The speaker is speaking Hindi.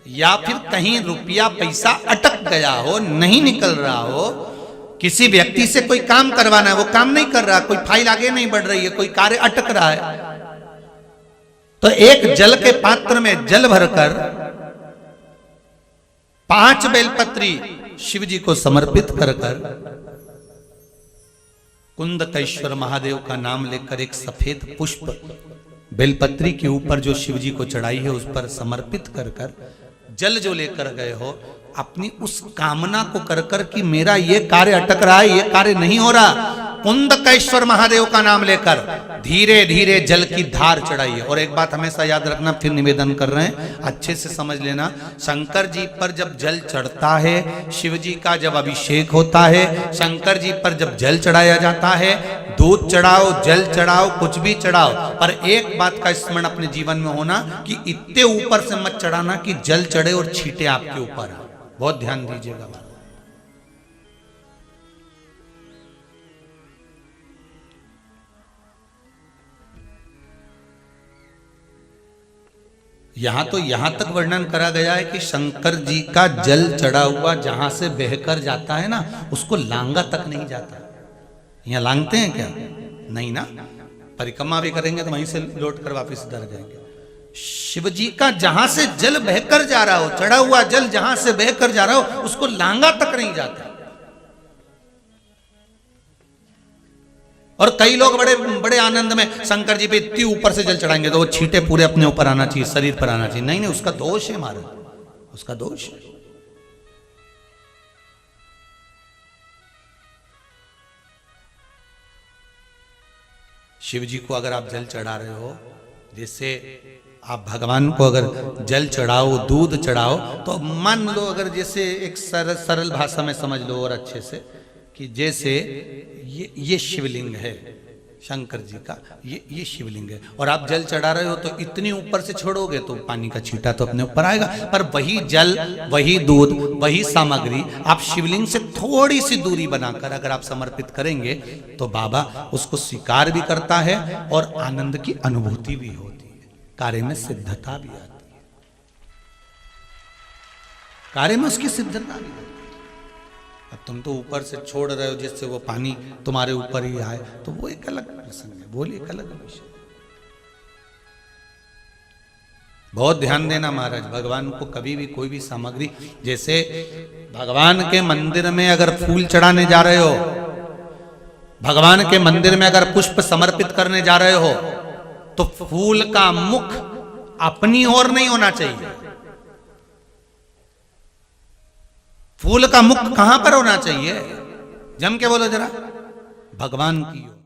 या फिर कहीं रुपया पैसा अटक गया हो, नहीं निकल रहा हो, किसी व्यक्ति से कोई काम करवाना है, वो काम नहीं कर रहा, कोई फाइल आगे नहीं बढ़ रही है, कोई कार्य अटक रहा है, तो एक जल के पात्र में जल भरकर 5 बेलपत्री शिव जी को समर्पित कर कुंदकेश्वर महादेव का नाम लेकर एक सफेद पुष्प बेलपत्री के ऊपर जो शिव जी को चढ़ाई है उस पर समर्पित कर जल जो लेकर गए हो, अपनी उस कामना को कर कि मेरा ये कार्य अटक रहा है, ये कार्य नहीं हो रहा, कुंदकेश्वर महादेव का नाम लेकर धीरे धीरे जल की धार चढ़ाइए। और एक बात हमेशा याद रखना, फिर निवेदन कर रहे हैं, अच्छे से समझ लेना, शंकर जी पर जब जल चढ़ता है, शिव जी का जब अभिषेक होता है, शंकर जी पर जब जल चढ़ाया जाता है, दूध चढ़ाओ, जल चढ़ाओ, कुछ भी चढ़ाओ, पर एक बात का स्मरण अपने जीवन में होना कि इतने ऊपर से मत चढ़ाना कि जल चढ़े और छींटे आपके ऊपर। बहुत ध्यान दीजिएगा। यहां तक वर्णन करा गया है कि शंकर जी का जल चढ़ा हुआ जहां से बहकर जाता है ना, उसको लांगा तक नहीं जाता। यहां लांगते हैं क्या? नहीं ना, परिक्रमा भी करेंगे तो वहीं से लौट कर वापिस इधर जाएंगे। शिव जी का जहां से जल बहकर जा रहा हो, चढ़ा हुआ जल जहां से बहकर जा रहा हो, उसको लांगा तक नहीं जाता। और कई लोग बड़े बड़े आनंद में शंकर जी पे इतनी ऊपर से जल चढ़ाएंगे तो वो छींटे पूरे अपने ऊपर आना चाहिए, शरीर पर आना चाहिए। नहीं नहीं, उसका दोष है महाराज, उसका दोष है। शिव जी को अगर आप जल चढ़ा रहे हो, जैसे आप भगवान को अगर जल चढ़ाओ, दूध चढ़ाओ, तो मान लो अगर जैसे एक सरल भाषा में समझ लो और अच्छे से कि जैसे ये शिवलिंग है शंकर जी का, ये शिवलिंग है, और आप जल चढ़ा रहे हो तो इतनी ऊपर से छोड़ोगे तो पानी का छींटा तो अपने ऊपर आएगा, पर वही जल, वही दूध, वही सामग्री आप शिवलिंग से थोड़ी सी दूरी बनाकर अगर आप समर्पित करेंगे तो बाबा उसको स्वीकार भी करता है और आनंद की अनुभूति भी होती है, कार्य में सिद्धता भी आती है, कार्य में उसकी सिद्धता भी होती है। अब तुम तो ऊपर से छोड़ रहे हो जिससे वो पानी तुम्हारे ऊपर ही आए, तो वो एक अलग प्रसंग है, बोलिए एक अलग विषय। बहुत ध्यान देना महाराज, भगवान को कभी भी कोई भी सामग्री, जैसे भगवान के मंदिर में अगर फूल चढ़ाने जा रहे हो, भगवान के मंदिर में अगर पुष्प समर्पित करने जा रहे हो, तो फूल का मुख अपनी ओर नहीं होना चाहिए। फूल का मुख कहां पर होना चाहिए? जम के बोलो जरा, भगवान की ओर।